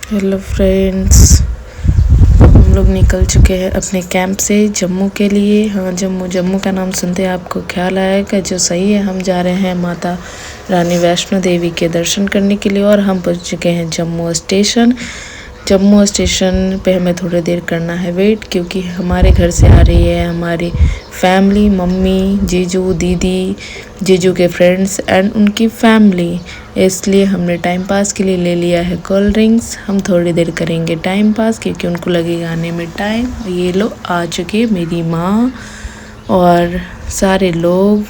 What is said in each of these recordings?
Hello friends, हम लोग निकल चुके हैं अपने कैंप से जम्मू के लिए। हाँ, जम्मू का नाम सुनते ही आपको ख्याल आएगा, जो सही है। हम जा रहे हैं माता रानी वैष्णो देवी के दर्शन करने के लिए और हम पहुंच चुके हैं जम्मू स्टेशन। जम्मू स्टेशन पे हमें थोड़ी देर करना है वेट, क्योंकि हमारे घर से आ रही है हमारी फैमिली, मम्मी, जीजू, दीदी, जीजू के फ्रेंड्स एंड उनकी फैमिली। इसलिए हमने टाइम पास के लिए ले लिया है कोल्ड ड्रिंक्स। हम थोड़ी देर करेंगे टाइम पास, क्योंकि उनको लगेगा आने में टाइम। ये लो आ चुके मेरी माँ और सारे लोग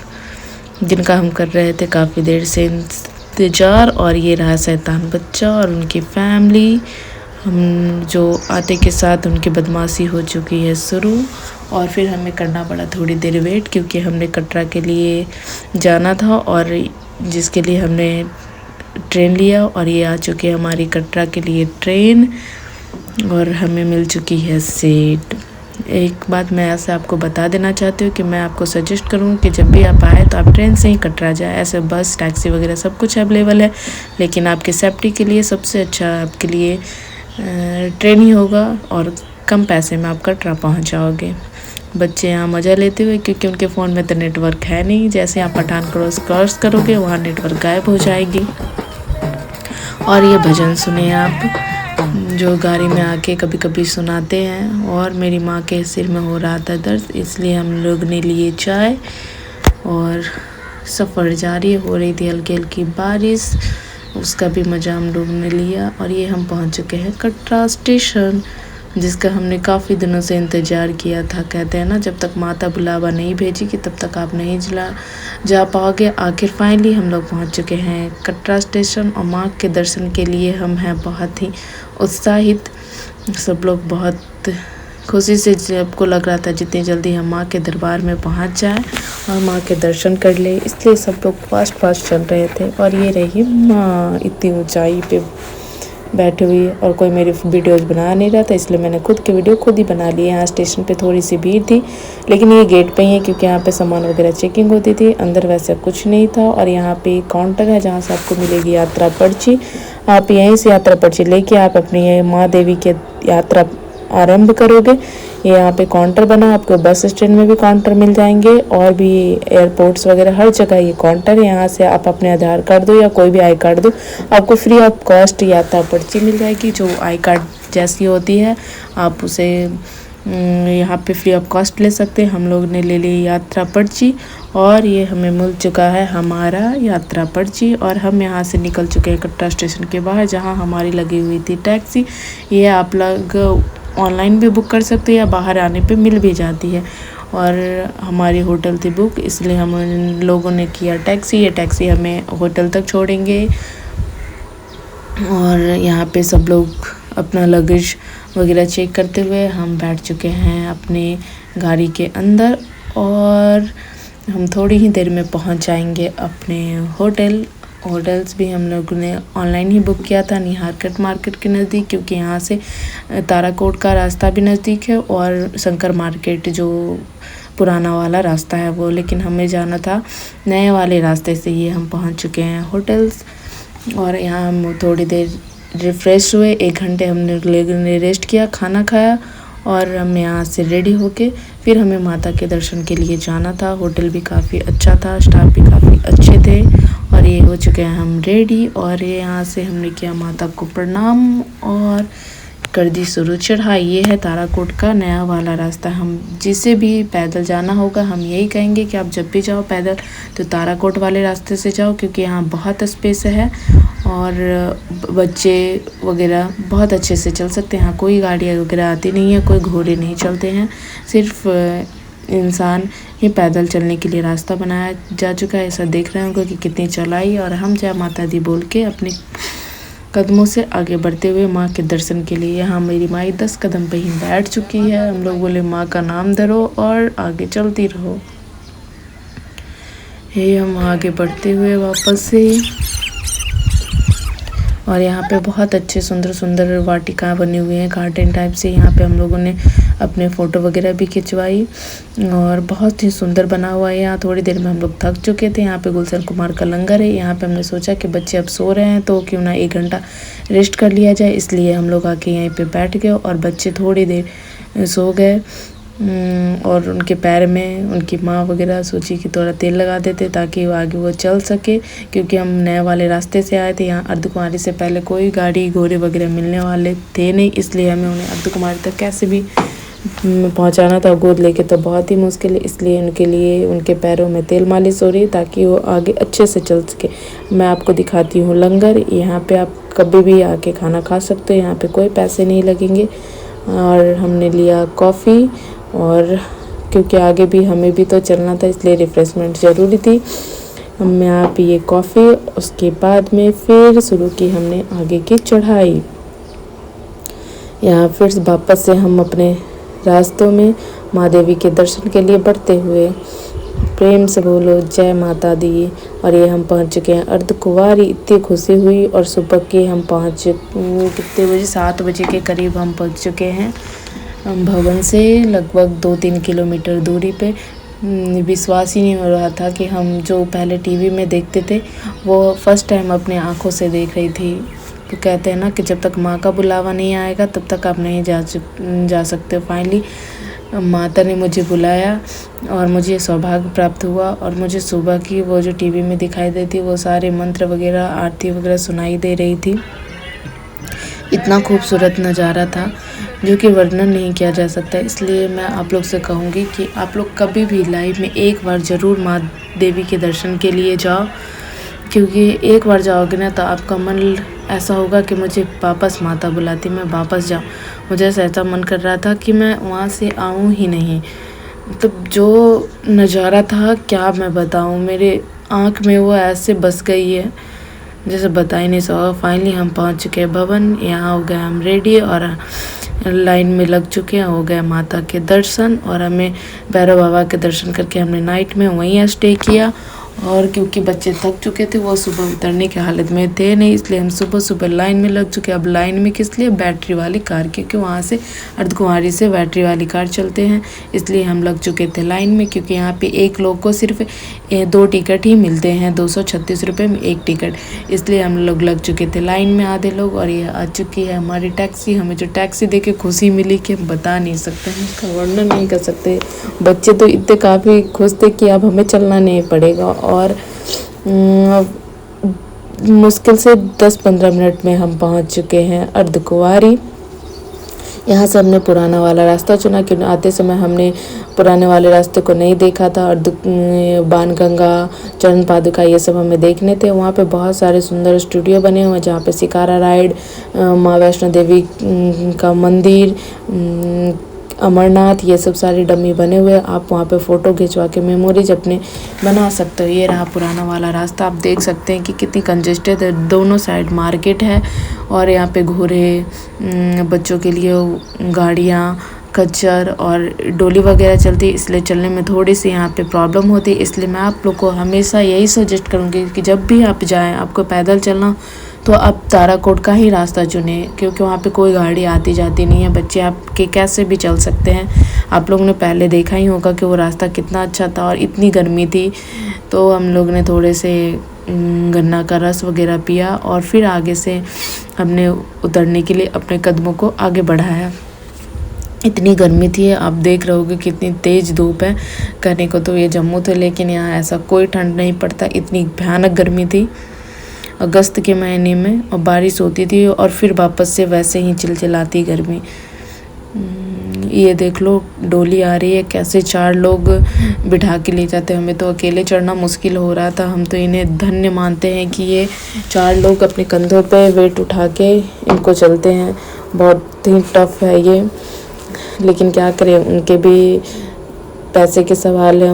जिनका हम कर रहे थे काफ़ी देर से इंतज़ार। और ये रहा शैतान बच्चा और उनकी फैमिली। हम जो आते के साथ उनकी बदमाशी हो चुकी है शुरू, और फिर हमें करना पड़ा थोड़ी देर वेट, क्योंकि हमने कटरा के लिए जाना था और जिसके लिए हमने ट्रेन लिया। और ये आ चुकी है हमारी कटरा के लिए ट्रेन और हमें मिल चुकी है सीट। एक बात मैं ऐसे आपको बता देना चाहती हूँ कि मैं आपको सजेस्ट करूँ कि जब भी आप आए तो आप ट्रेन से ही कटरा जाए। ऐसे बस, टैक्सी वगैरह सब कुछ अवेलेबल है, लेकिन आपकी सेफ्टी के लिए सबसे अच्छा आपके लिए ट्रेन ही होगा और कम पैसे में आप कटरा पहुँच जाओगे। बच्चे यहाँ मज़ा लेते हुए, क्योंकि उनके फ़ोन में तो नेटवर्क है नहीं। जैसे आप पठान क्रॉस करोगे वहाँ नेटवर्क गायब हो जाएगी। और ये भजन सुने आप, जो गाड़ी में आके कभी कभी सुनाते हैं। और मेरी माँ के सिर में हो रहा था दर्द, इसलिए हम लोग ने लिए चाय और सफ़र जारी हो रही थी। हल्की हल्की बारिश, उसका भी मज़ा हम लोग ने लिया। और ये हम पहुँच चुके हैं कटरा स्टेशन, जिसका हमने काफ़ी दिनों से इंतज़ार किया था। कहते हैं ना, जब तक माता बुलावा नहीं भेजेगी तब तक आप नहीं जा पाओगे। आखिर फाइनली हम लोग पहुंच चुके हैं कटरा स्टेशन और माँ के दर्शन के लिए हम हैं बहुत ही उत्साहित। सब लोग बहुत खुशी से, सबको लग रहा था जितनी जल्दी हम माँ के दरबार में पहुंच जाए और माँ के दर्शन कर ले, इसलिए सब लोग फास्ट चल रहे थे। और ये रही माँ इतनी ऊंचाई पे बैठी हुई, और कोई मेरी वीडियोस बना नहीं रहा था, इसलिए मैंने खुद की वीडियो खुद ही बना ली। यहाँ स्टेशन पे थोड़ी सी भीड़ थी, लेकिन ये गेट पे ही है, क्योंकि यहाँ पे सामान वगैरह चेकिंग होती थी। अंदर वैसे कुछ नहीं था। और यहाँ पे काउंटर है जहाँ से आपको मिलेगी यात्रा पर्ची। आप यहीं से यात्रा पर्ची लेके आप अपनी माँ देवी के यात्रा आरंभ करोगे। ये यहाँ पे काउंटर बना, आपको बस स्टैंड में भी काउंटर मिल जाएंगे और भी एयरपोर्ट्स वगैरह हर जगह ये काउंटर है। यहाँ से आप अपने आधार कार्ड दो या कोई भी आई कार्ड दो, आपको फ्री ऑफ कॉस्ट यात्रा पर्ची मिल जाएगी, जो आई कार्ड जैसी होती है। आप उसे यहाँ पे फ्री ऑफ कॉस्ट ले सकते हैं। हम लोग ने ले ली यात्रा पर्ची और ये हमें मिल चुका है हमारा यात्रा पर्ची। और हम यहाँ से निकल चुके हैं कटरा स्टेशन के बाहर, जहाँ हमारी लगी हुई थी टैक्सी। ये आप लोग ऑनलाइन भी बुक कर सकते हैं या बाहर आने पे मिल भी जाती है। और हमारी होटल थी बुक, इसलिए हम लोगों ने किया टैक्सी। ये टैक्सी हमें होटल तक छोड़ेंगे। और यहाँ पे सब लोग अपना लगेज वगैरह चेक करते हुए हम बैठ चुके हैं अपने गाड़ी के अंदर, और हम थोड़ी ही देर में पहुँच जाएंगे अपने होटल्स भी हम लोगों ने ऑनलाइन ही बुक किया था, निहारकट मार्केट के नज़दीक, क्योंकि यहाँ से ताराकोट का रास्ता भी नज़दीक है और शंकर मार्केट जो पुराना वाला रास्ता है वो। लेकिन हमें जाना था नए वाले रास्ते से। ये हम पहुँच चुके हैं होटल्स और यहाँ हम थोड़ी देर रिफ़्रेश हुए। 1 घंटे हमने रेस्ट किया, खाना खाया और हम यहाँ से रेडी होके फिर हमें माता के दर्शन के लिए जाना था। होटल भी काफ़ी अच्छा था, स्टाफ भी काफ़ी अच्छे थे। और ये हो चुके हैं हम रेडी, और ये यहाँ से हमने किया माता को प्रणाम और कर दी शुरू चढ़ाई। ये है ताराकोट का नया वाला रास्ता। हम जिसे भी पैदल जाना होगा हम यही कहेंगे कि आप जब भी जाओ पैदल तो ताराकोट वाले रास्ते से जाओ, क्योंकि यहाँ बहुत स्पेस है और बच्चे वगैरह बहुत अच्छे से चल सकते हैं। यहाँ कोई गाड़ी वगैरह आती नहीं है, कोई घोड़े नहीं चलते हैं, सिर्फ इंसान ही पैदल चलने के लिए रास्ता बनाया जा चुका है। ऐसा देख रहे होंगे कि कितनी चलाई। और हम जय माता दी बोल के अपने कदमों से आगे बढ़ते हुए माँ के दर्शन के लिए, यहाँ मेरी माई 10 कदम पे ही बैठ चुकी है। हम लोग बोले माँ का नाम धरो और आगे चलती रहो। ये हम आगे बढ़ते हुए वापस से और यहाँ पे बहुत अच्छे सुंदर सुंदर वाटिका बनी हुई हैं गार्डन टाइप से। यहाँ पे हम लोगों ने अपने फ़ोटो वगैरह भी खिंचवाई और बहुत ही सुंदर बना हुआ है। यहाँ थोड़ी देर में हम लोग थक चुके थे। यहाँ पे गुलशन कुमार का लंगर है। यहाँ पे हमने सोचा कि बच्चे अब सो रहे हैं तो क्यों ना 1 घंटा रेस्ट कर लिया जाए, इसलिए हम लोग आके यहीं पे बैठ गए और बच्चे थोड़ी देर सो गए। और उनके पैर में उनकी माँ वगैरह सोची कि थोड़ा तेल लगा देते ताकि वो आगे वो चल सके, क्योंकि हम नए वाले रास्ते से आए थे। यहाँ अर्धकुमारी से पहले कोई गाड़ी घोड़े वगैरह मिलने वाले थे नहीं, इसलिए हमें उन्हें अर्धकुमारी तक कैसे भी पहुंचाना था। गोद लेके तो बहुत ही मुश्किल है, इसलिए उनके लिए उनके पैरों में तेल मालिश हो रही है ताकि वो आगे अच्छे से चल सके। मैं आपको दिखाती हूँ लंगर। यहाँ पे आप कभी भी आके खाना खा सकते हो, यहाँ पे कोई पैसे नहीं लगेंगे। और हमने लिया कॉफ़ी, और क्योंकि आगे भी हमें भी तो चलना था इसलिए रिफ़्रेशमेंट ज़रूरी थी। हमने यहाँ पिए कॉफ़ी। उसके बाद में फिर शुरू की हमने आगे की चढ़ाई। यहाँ फिर वापस से हम अपने रास्तों में माँ देवी के दर्शन के लिए बढ़ते हुए प्रेम से बोलो जय माता दी। और ये हम पहुँच चुके हैं अर्धकुंवारी। इतनी खुशी हुई। और सुबह के हम कितने बजे 7 बजे के करीब हम पहुँच चुके हैं भवन से लगभग 2-3 किलोमीटर दूरी पे। विश्वास ही नहीं हो रहा था कि हम जो पहले टीवी में देखते थे वो फर्स्ट टाइम अपने आँखों से देख रही थी। तो कहते हैं ना कि जब तक माँ का बुलावा नहीं आएगा तब तक आप नहीं जा सकते। फाइनली माता ने मुझे बुलाया और मुझे सौभाग्य प्राप्त हुआ। और मुझे सुबह की वो जो टीवी में दिखाई देती वो सारे मंत्र वगैरह आरती वगैरह सुनाई दे रही थी। इतना खूबसूरत नज़ारा था जो कि वर्णन नहीं किया जा सकता। इसलिए मैं आप लोग से कहूँगी कि आप लोग कभी भी लाइफ में एक बार ज़रूर माँ देवी के दर्शन के लिए जाओ, क्योंकि एक बार जाओगे ना तो आपका मन ऐसा होगा कि मुझे वापस माता बुलाती, मैं वापस जाऊँ। मुझे ऐसा मन कर रहा था कि मैं वहाँ से आऊँ ही नहीं। तो जो नज़ारा था क्या मैं बताऊँ, मेरे आँख में वो ऐसे बस गई है जैसे बता ही नहीं सकता। फाइनली हम पहुंच चुके हैं भवन। यहाँ हो गए हम रेडी और लाइन में लग चुके हैं। हो गए माता के दर्शन और हमें भैरव बाबा के दर्शन करके हमने नाइट में वहीं स्टे किया। और क्योंकि बच्चे थक चुके थे, वो सुबह उतरने की हालत में थे नहीं, इसलिए हम सुबह सुबह लाइन में लग चुके। अब लाइन में किस लिए, बैटरी वाली कार, क्योंकि वहाँ से अर्धकुंवारी से बैटरी वाली कार चलते हैं, इसलिए हम लग चुके थे लाइन में। क्योंकि यहाँ पे एक लोग को सिर्फ 2 टिकट ही मिलते हैं, 236 रुपये में 1 टिकट, इसलिए हम लोग लग चुके थे लाइन में आधे लोग। और ये आ चुकी है हमारी टैक्सी। हमें जो टैक्सी देख के खुशी मिली कि हम बता नहीं सकते हैं, उसका वर्णन नहीं कर सकते। बच्चे तो इतने काफ़ी खुश थे कि अब हमें चलना नहीं पड़ेगा। और मुश्किल से 10-15 मिनट में हम पहुंच चुके हैं अर्धकुंवारी। यहाँ से हमने पुराना वाला रास्ता चुना, क्योंकि आते समय हमने पुराने वाले रास्ते को नहीं देखा था। और बाणगंगा, चरण पादुका ये सब हमें देखने थे। वहाँ पे बहुत सारे सुंदर स्टूडियो बने हुए हैं जहाँ पे शिकारा राइड, माँ वैष्णो देवी का मंदिर, अमरनाथ, ये सब सारे डमी बने हुए हैं। आप वहाँ पे फ़ोटो खिंचवा के मेमोरीज अपने बना सकते हो। ये रहा पुराना वाला रास्ता। आप देख सकते हैं कि कितनी कंजेस्टेड है, दोनों साइड मार्केट है और यहाँ पे घोड़े, बच्चों के लिए गाड़ियाँ, खच्चर और डोली वगैरह चलती है, इसलिए चलने में थोड़ी सी यहाँ पे प्रॉब्लम होती है। इसलिए मैं आप लोग को हमेशा यही सजेस्ट करूँगी कि जब भी आप जाएँ, आपको पैदल चलना तो आप ताराकोट का ही रास्ता चुने, क्योंकि वहाँ पे कोई गाड़ी आती जाती नहीं है। बच्चे आपके कैसे भी चल सकते हैं। आप लोगों ने पहले देखा ही होगा कि वो रास्ता कितना अच्छा था। और इतनी गर्मी थी तो हम लोग ने थोड़े से गन्ना का रस वगैरह पिया और फिर आगे से हमने उतरने के लिए अपने कदमों को आगे बढ़ाया। इतनी गर्मी थी, आप देख रहे होगे कितनी तेज़ धूप है। कहने को तो ये जम्मू थे, लेकिन यहाँ ऐसा कोई ठंड नहीं पड़ता। इतनी भयानक गर्मी थी अगस्त के महीने में, और बारिश होती थी और फिर वापस से वैसे ही चिलचिलाती गर्मी। ये देख लो डोली आ रही है, कैसे 4 लोग बिठा के ले जाते हैं। हमें तो अकेले चढ़ना मुश्किल हो रहा था। हम तो इन्हें धन्य मानते हैं कि ये 4 लोग अपने कंधों पे वेट उठा के इनको चलते हैं। बहुत ही टफ है ये, लेकिन क्या करें, उनके भी पैसे के सवाल है,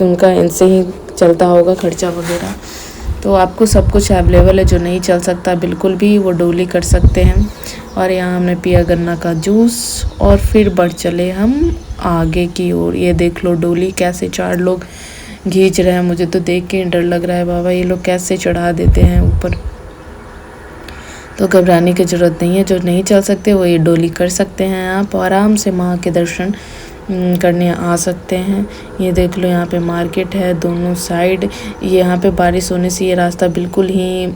उनका इनसे ही चलता होगा खर्चा वगैरह। तो आपको सब कुछ अवेलेबल है, जो नहीं चल सकता बिल्कुल भी वो डोली कर सकते हैं। और यहाँ हमने पिया गन्ना का जूस और फिर बढ़ चले हम आगे की ओर। ये देख लो डोली कैसे 4 लोग खींच रहे हैं। मुझे तो देख के डर लग रहा है, बाबा ये लोग कैसे चढ़ा देते हैं ऊपर। तो घबराने की ज़रूरत नहीं है। जो नहीं चल सकते वो ये डोली कर सकते हैं आप, आराम से माँ के दर्शन करने आ सकते हैं। ये देख लो यहाँ पे मार्केट है दोनों साइड। यहाँ पे बारिश होने से ये रास्ता बिल्कुल ही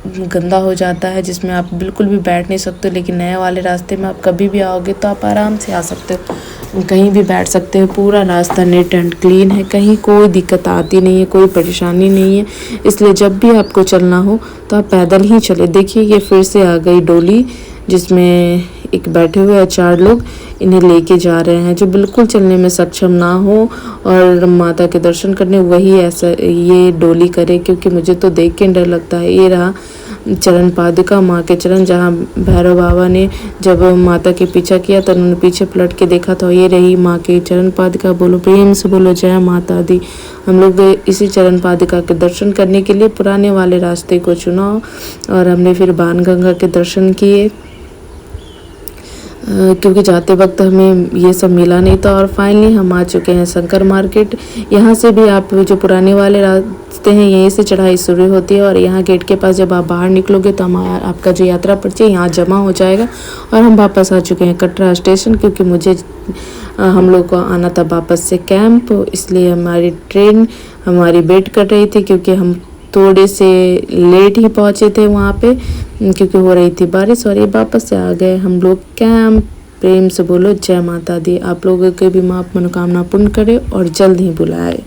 गंदा हो जाता है, जिसमें आप बिल्कुल भी बैठ नहीं सकते। लेकिन नए वाले रास्ते में आप कभी भी आओगे तो आप आराम से आ सकते हो, कहीं भी बैठ सकते हो। पूरा रास्ता नीट एंड क्लीन है, कहीं कोई दिक्कत आती नहीं है, कोई परेशानी नहीं है। इसलिए जब भी आपको चलना हो तो आप पैदल ही चले। देखिए ये फिर से आ गई डोली, जिसमें एक बैठे हुए हैं 4 लोग, इन्हें लेके जा रहे हैं। जो बिल्कुल चलने में सक्षम ना हो और माता के दर्शन करने, वही ऐसा ये डोली करे, क्योंकि मुझे तो देख के डर लगता है। ये रहा चरण पादुका, माँ के चरण, जहाँ भैरव बाबा ने जब माता के पीछा किया तो उन्होंने पीछे पलट के देखा, तो ये रही माँ की चरण पादुका। बोलो प्रेम से, बोलो जय माता दी। हम लोग इसी चरण पादुका के दर्शन करने के लिए पुराने वाले रास्ते को चुना और हमने फिर बाणगंगा के दर्शन किए, क्योंकि जाते वक्त हमें ये सब मिला नहीं था। और फाइनली हम आ चुके हैं शंकर मार्केट। यहाँ से भी आप जो पुराने वाले रास्ते हैं, यहीं से चढ़ाई शुरू होती है। और यहाँ गेट के पास जब आप बाहर निकलोगे तो आपका जो यात्रा पर्ची यहाँ जमा हो जाएगा। और हम वापस आ चुके हैं कटरा स्टेशन, क्योंकि मुझे हम लोग को आना था वापस से कैंप, इसलिए हमारी ट्रेन हमारी वेट कर रही थी, क्योंकि हम थोड़े से लेट ही पहुँचे थे वहाँ पे, क्योंकि हो रही थी बारिश। और ये वापस से आ गए हम लोग कैंप। प्रेम से बोलो जय माता दी। आप लोगों के भी माँ मनोकामना पूर्ण करे और जल्द ही बुलाए।